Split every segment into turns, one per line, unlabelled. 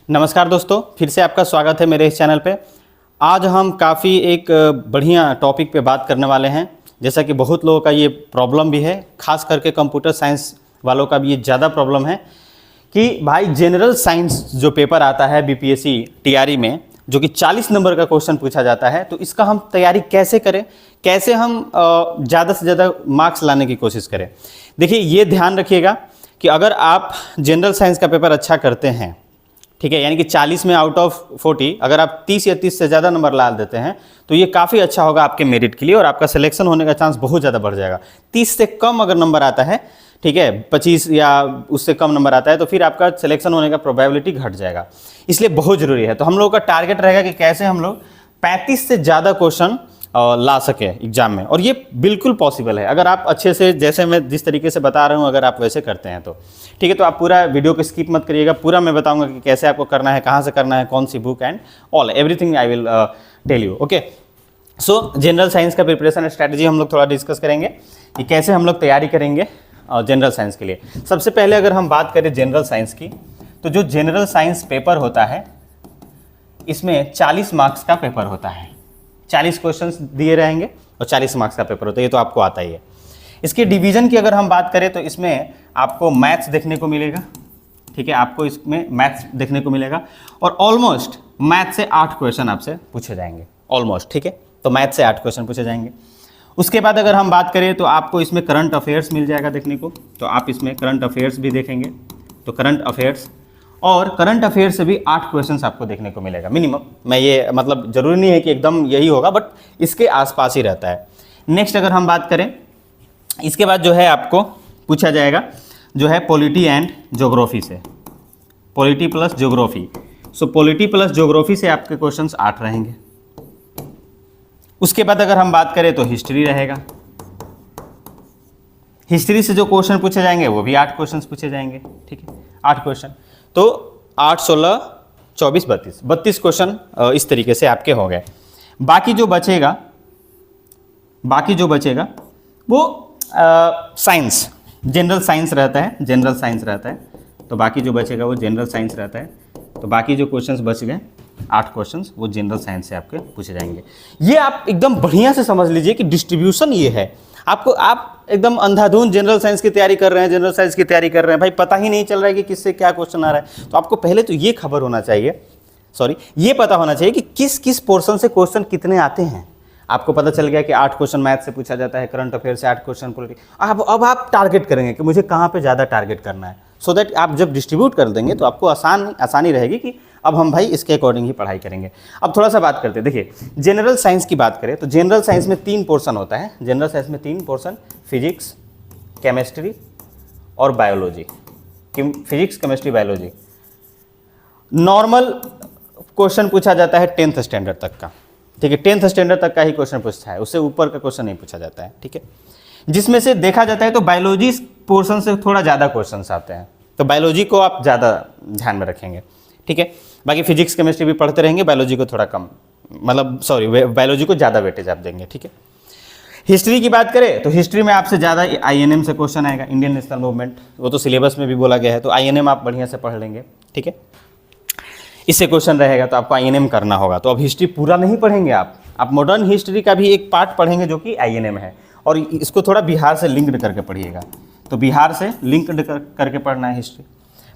नमस्कार दोस्तों, फिर से आपका स्वागत है मेरे इस चैनल पे। आज हम काफ़ी एक बढ़िया टॉपिक पे बात करने वाले हैं। जैसा कि बहुत लोगों का ये प्रॉब्लम भी है, खास करके कंप्यूटर साइंस वालों का भी ये ज़्यादा प्रॉब्लम है कि भाई जनरल साइंस जो पेपर आता है बीपीएससी टीआरई में, जो कि 40 नंबर का क्वेश्चन पूछा जाता है, तो इसका हम तैयारी कैसे करें, कैसे हम ज़्यादा से ज़्यादा मार्क्स लाने की कोशिश करें। देखिए, ये ध्यान रखिएगा कि अगर आप जनरल साइंस का पेपर अच्छा करते हैं, ठीक है, यानी कि 40 में आउट ऑफ 40 अगर आप 30 या 30 से ज़्यादा नंबर ला देते हैं तो ये काफ़ी अच्छा होगा आपके मेरिट के लिए और आपका सिलेक्शन होने का चांस बहुत ज़्यादा बढ़ जाएगा। 30 से कम अगर नंबर आता है, ठीक है, 25 या उससे कम नंबर आता है, तो फिर आपका सिलेक्शन होने का प्रोबेबिलिटी घट जाएगा। इसलिए बहुत ज़रूरी है। तो हम लोगों का टारगेट रहेगा कि कैसे हम लोग 35 से ज़्यादा क्वेश्चन ला सके एग्जाम में, और ये बिल्कुल पॉसिबल है अगर आप अच्छे से, जैसे मैं जिस तरीके से बता रहा हूँ, अगर आप वैसे करते हैं तो ठीक है। तो आप पूरा वीडियो को स्किप मत करिएगा, पूरा मैं बताऊंगा कि कैसे आपको करना है, कहाँ से करना है, कौन सी book and all everything I will tell you. Okay, so general science का प्रिपरेशन स्ट्रैटेजी हम लोग थोड़ा डिस्कस करेंगे कि कैसे हम लोग तैयारी करेंगे जनरल साइंस के लिए। सबसे पहले अगर हम बात करें जनरल साइंस की, तो जो जनरल साइंस पेपर होता है इसमें 40 मार्क्स का पेपर होता है। 40 क्वेश्चंस दिए रहेंगे और 40 मार्क्स का पेपर होता है, ये तो आपको आता ही है। इसके डिवीजन की अगर हम बात करें तो इसमें आपको मैथ्स देखने को मिलेगा, ठीक है, आपको इसमें मैथ्स देखने को मिलेगा और ऑलमोस्ट मैथ से 8 क्वेश्चन आपसे पूछे जाएंगे ऑलमोस्ट, ठीक है। तो मैथ से 8 क्वेश्चन पूछे जाएंगे। उसके बाद अगर हम बात करें तो आपको इसमें करंट अफेयर्स मिल जाएगा देखने को, तो आप इसमें करंट अफेयर्स भी देखेंगे। तो करंट अफेयर्स और करंट अफेयर से भी 8 क्वेश्चंस आपको देखने को मिलेगा मिनिमम। मैं ये मतलब ज़रूरी नहीं है कि एकदम यही होगा, बट इसके आसपास ही रहता है। नेक्स्ट अगर हम बात करें, इसके बाद जो है आपको पूछा जाएगा जो है पॉलिटी एंड ज्योग्राफी से, पॉलिटी प्लस ज्योग्राफी। सो पॉलिटी प्लस ज्योग्राफी से आपके क्वेश्चंस 8 रहेंगे। उसके बाद अगर हम बात करें तो हिस्ट्री रहेगा। हिस्ट्री से जो क्वेश्चन पूछे जाएंगे वो भी 8 क्वेश्चन पूछे जाएंगे, ठीक है, 8 क्वेश्चन। तो 8, 16, 24, 32 क्वेश्चन इस तरीके से आपके हो गए। बाकी जो बचेगा वो साइंस, जनरल साइंस रहता है, जनरल साइंस रहता है। तो बाकी जो बचेगा वो जनरल साइंस रहता है। तो बाकी जो क्वेश्चंस बच गए 8 क्वेश्चंस, वो जनरल साइंस से आपके पूछे जाएंगे। ये आप एकदम बढ़िया से समझ लीजिए कि डिस्ट्रीब्यूशन ये है। आप एकदम अंधाधुंध जनरल साइंस की तैयारी कर रहे हैं, जनरल साइंस की तैयारी कर रहे हैं, भाई पता ही नहीं चल रहा है कि किससे क्या क्वेश्चन आ रहा है। तो आपको पहले तो ये खबर होना चाहिए, ये पता होना चाहिए कि किस किस पोर्शन से क्वेश्चन कितने आते हैं। आपको पता चल गया कि 8 क्वेश्चन मैथ से पूछा जाता है, करंट अफेयर से 8 क्वेश्चन पॉलिटिक्स। अब आप टारगेट करेंगे कि मुझे कहाँ पे ज़्यादा टारगेट करना है, सो दैट आप जब डिस्ट्रीब्यूट कर देंगे तो आपको आसानी रहेगी कि अब हम भाई इसके अकॉर्डिंग ही पढ़ाई करेंगे। अब थोड़ा सा बात करते हैं। देखिए, जनरल साइंस की बात करें तो जनरल साइंस में 3 पोर्शन होता है। जनरल साइंस में 3 पोर्शन, फिजिक्स, केमिस्ट्री और biology. Physics, chemistry, biology. Normal question पूछा जाता है 10th स्टैंडर्ड तक का, ठीक है, 10th स्टैंडर्ड तक का ही क्वेश्चन पूछता है, उससे ऊपर का क्वेश्चन नहीं पूछा जाता है, ठीक है। जिसमें से देखा जाता है तो बायोलॉजी पोर्शन से थोड़ा ज़्यादा क्वेश्चंस आते हैं, तो बायोलॉजी को आप ज़्यादा ध्यान में रखेंगे, ठीक है। बाकी फिजिक्स, केमिस्ट्री भी पढ़ते रहेंगे, बायोलॉजी को थोड़ा कम, बायोलॉजी को ज़्यादा वेटेज आप देंगे, ठीक है। हिस्ट्री की बात करें तो हिस्ट्री में आपसे ज़्यादा INM से क्वेश्चन आएगा, इंडियन नेशनल मूवमेंट, वो तो सिलेबस में भी बोला गया है, तो INM आप बढ़िया से पढ़ लेंगे, ठीक है। इससे क्वेश्चन रहेगा तो आपको INM करना होगा। तो अब हिस्ट्री पूरा नहीं पढ़ेंगे आप मॉडर्न हिस्ट्री का भी एक पार्ट पढ़ेंगे जो कि INM है, और इसको थोड़ा बिहार से लिंक्ड करके पढ़िएगा। तो बिहार से लिंक्ड करके पढ़ना है हिस्ट्री।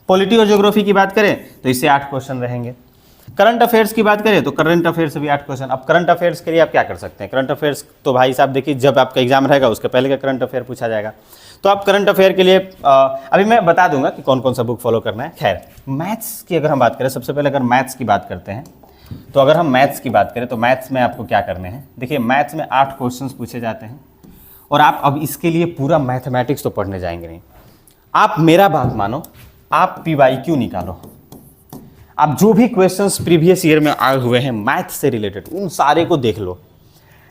पॉलिटी और ज्योग्राफी की बात करें तो इससे 8 क्वेश्चन रहेंगे। करंट अफेयर्स की बात करें तो करंट अफेयर्स से भी 8 क्वेश्चन। अब करंट अफेयर्स के लिए आप क्या कर सकते हैं? करंट अफेयर्स तो भाई साहब देखिए, जब आपका एग्जाम रहेगा उसके पहले का करंट अफेयर पूछा जाएगा। तो आप करंट अफेयर के लिए अभी मैं बता दूंगा कि कौन कौन सा बुक फॉलो करना है। खैर, मैथ्स की अगर हम बात करें, सबसे पहले अगर मैथ्स की बात करते हैं तो अगर हम मैथ्स की बात करें तो मैथ्स में आपको क्या करने हैं। देखिए, मैथ्स में 8 क्वेश्चन पूछे जाते हैं और आप अब इसके लिए पूरा मैथमेटिक्स तो पढ़ने जाएंगे नहीं। आप मेरा बात मानो, आप PYQ निकालो, आप जो भी क्वेश्चंस प्रीवियस ईयर में आए हुए हैं मैथ से रिलेटेड, उन सारे को देख लो।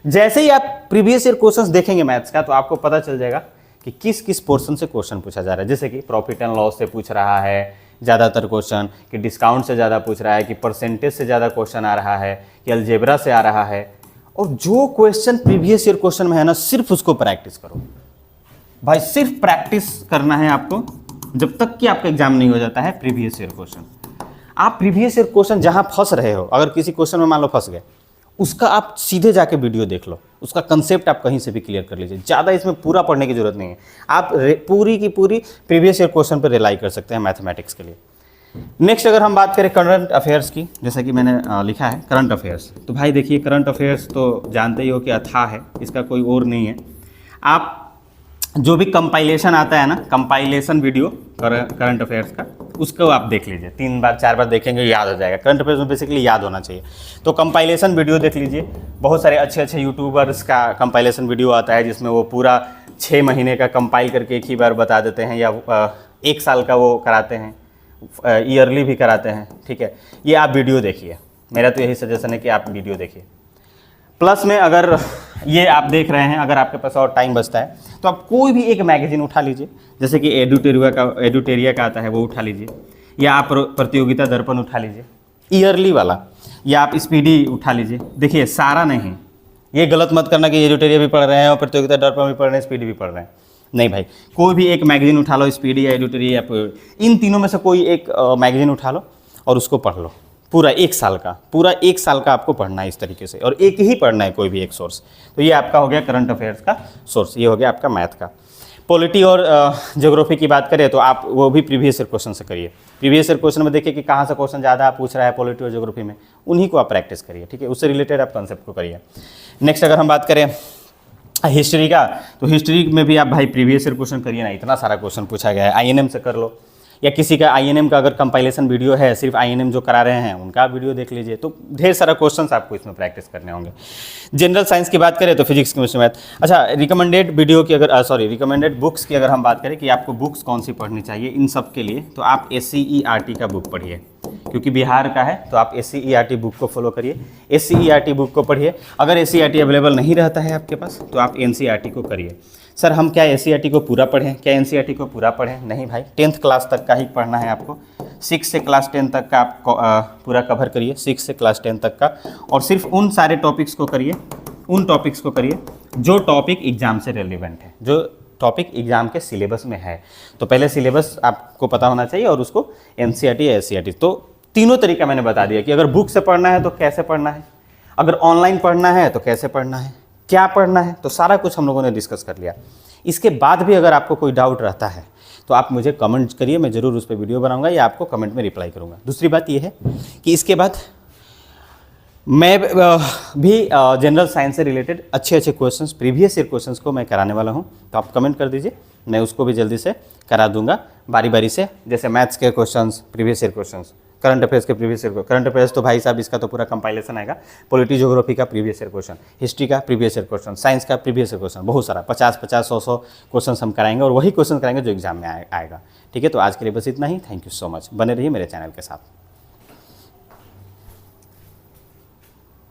जैसे ही आप प्रीवियस ईयर क्वेश्चंस देखेंगे मैथ्स का, तो आपको पता चल जाएगा कि किस किस पोर्शन से क्वेश्चन पूछा जा रहा है। जैसे कि प्रॉफिट एंड लॉस से पूछ रहा है ज़्यादातर क्वेश्चन, कि डिस्काउंट से ज़्यादा पूछ रहा है, कि परसेंटेज से ज़्यादा क्वेश्चन आ रहा है, कि अलजेब्रा से आ रहा है। और जो क्वेश्चन प्रीवियस ईयर क्वेश्चन में है ना, सिर्फ उसको प्रैक्टिस करो भाई, सिर्फ प्रैक्टिस करना है आपको जब तक कि आपका एग्जाम नहीं हो जाता है प्रीवियस ईयर क्वेश्चन। आप प्रीवियस ईयर क्वेश्चन जहाँ फंस रहे हो, अगर किसी क्वेश्चन में मान लो फंस गए, उसका आप सीधे जाके वीडियो देख लो, उसका कंसेप्ट आप कहीं से भी क्लियर कर लीजिए। ज़्यादा इसमें पूरा पढ़ने की जरूरत नहीं है, आप पूरी की पूरी प्रीवियस ईयर क्वेश्चन पर रिलाई कर सकते हैं मैथमेटिक्स के लिए। नेक्स्ट अगर हम बात करें करंट अफेयर्स की, जैसा कि मैंने लिखा है करंट अफेयर्स, तो भाई देखिए करंट अफेयर्स तो जानते ही हो कि अथाह है, इसका कोई और नहीं है। आप जो भी कंपाइलेशन आता है ना, कंपाइलेशन वीडियो करंट अफेयर्स का, उसको आप देख लीजिए, 3 बार 4 बार देखेंगे याद हो जाएगा। करंट अफेयर्स में बेसिकली याद होना चाहिए, तो कंपाइलेशन वीडियो देख लीजिए। बहुत सारे अच्छे अच्छे यूट्यूबर्स का कंपाइलेशन वीडियो आता है जिसमें वो पूरा 6 महीने का कंपाइल करके एक ही बार बता देते हैं, या 1 साल का वो कराते हैं, ईयरली भी कराते हैं, ठीक है। ये आप वीडियो देखिए, मेरा तो यही सजेशन है कि आप वीडियो देखिए। प्लस में अगर ये आप देख रहे हैं, अगर आपके पास और टाइम बचता है तो आप कोई भी एक मैगजीन उठा लीजिए, जैसे कि एडुटेरिया का आता है वो उठा लीजिए, या आप प्रतियोगिता दर्पण उठा लीजिए ईयरली वाला, या आप स्पीडी उठा लीजिए। देखिए सारा नहीं, ये गलत मत करना कि एडुटेरिया भी पढ़ रहे हैं और प्रतियोगिता दर्पण भी पढ़ रहे हैं, स्पीडी भी पढ़ रहे हैं, नहीं भाई। कोई भी एक मैगजीन उठा लो, स्पीडी या एडुटेरिया, इन तीनों में से कोई एक मैगजीन उठा लो और उसको पढ़ लो। पूरा 1 साल का, पूरा 1 साल का आपको पढ़ना है इस तरीके से, और एक ही पढ़ना है, कोई भी एक सोर्स। तो ये आपका हो गया करंट अफेयर्स का सोर्स, ये हो गया आपका मैथ का। पॉलिटी और ज्योग्राफी की बात करें तो आप वो भी प्रीवियस ईयर क्वेश्चन से करिए। प्रीवियस ईयर क्वेश्चन में देखिए कि कहाँ से क्वेश्चन ज़्यादा पूछ रहा है पॉलिटी और ज्योग्राफी में, उन्हीं को आप प्रैक्टिस करिए, ठीक है। उससे रिलेटेड आप कंसेप्ट को करिए। नेक्स्ट अगर हम बात करें हिस्ट्री का, तो हिस्ट्री में भी आप भाई प्रीवियस ईयर क्वेश्चन करिए ना, इतना सारा क्वेश्चन पूछा गया है। आईएनएम से कर लो, या किसी का आईएनएम का अगर कंपाइलेशन वीडियो है, सिर्फ आईएनएम जो करा रहे हैं उनका वीडियो देख लीजिए, तो ढेर सारा क्वेश्चंस आपको इसमें प्रैक्टिस करने होंगे। जनरल साइंस की बात करें तो फिजिक्स, केमिस्ट्री, मैथ। अच्छा, रिकमेंडेड वीडियो की अगर रिकमेंडेड बुक्स की अगर हम बात करें कि आपको बुक्स कौन सी पढ़नी चाहिए इन सब के लिए, तो आप SCERT का बुक पढ़िए, क्योंकि बिहार का है तो आप SCERT बुक को फॉलो करिए, SCERT बुक को पढ़िए। अगर SCERT अवेलेबल नहीं रहता है आपके पास तो आप NCERT को करिए। सर हम क्या SCERT को पूरा पढ़ें, क्या NCERT को पूरा पढ़ें? नहीं भाई, 10th क्लास तक का ही पढ़ना है आपको। 6 से क्लास 10 तक का आप पूरा कवर करिए, 6 से क्लास 10 तक का, और सिर्फ उन सारे टॉपिक्स को करिए, उन टॉपिक्स को करिए जो टॉपिक एग्जाम से रेलिवेंट है, जो टॉपिक एग्जाम के सिलेबस में है। तो पहले सिलेबस आपको पता होना चाहिए और उसको NCERT या SCERT, तो तीनों तरीका मैंने बता दिया कि अगर बुक से पढ़ना है तो कैसे पढ़ना है, अगर ऑनलाइन पढ़ना है तो कैसे पढ़ना है, क्या पढ़ना है, तो सारा कुछ हम लोगों ने डिस्कस कर लिया। इसके बाद भी अगर आपको कोई डाउट रहता है तो आप मुझे कमेंट करिए, मैं ज़रूर उस पर वीडियो बनाऊंगा या आपको कमेंट में रिप्लाई करूंगा। दूसरी बात ये है कि इसके बाद मैं भी जनरल साइंस से रिलेटेड अच्छे अच्छे क्वेश्चंस, प्रीवियस ईयर क्वेश्चंस को मैं कराने वाला हूं, तो आप कमेंट कर दीजिए, मैं उसको भी जल्दी से करा दूंगा बारी बारी से। जैसे मैथ्स के questions, previous year questions, current affairs के प्रीवियस ईयर, करंट अफेयर्स तो भाई साहब इसका तो पूरा कंपाइलेशन आएगा, पॉलिटी ज्योग्राफी का प्रीवियस ईयर क्वेश्चन, हिस्ट्री का प्रीवियस ईयर क्वेश्चन, साइंस का प्रीवियस ईयर क्वेश्चन, बहुत सारा 50-50, 100-100 क्वेश्चन हम कराएंगे, और वही क्वेश्चन कराएंगे जो एग्जाम में आएगा। ठीक है, तो आज के लिए बस इतना ही। थैंक यू सो मच, बने रहिए मेरे चैनल के साथ।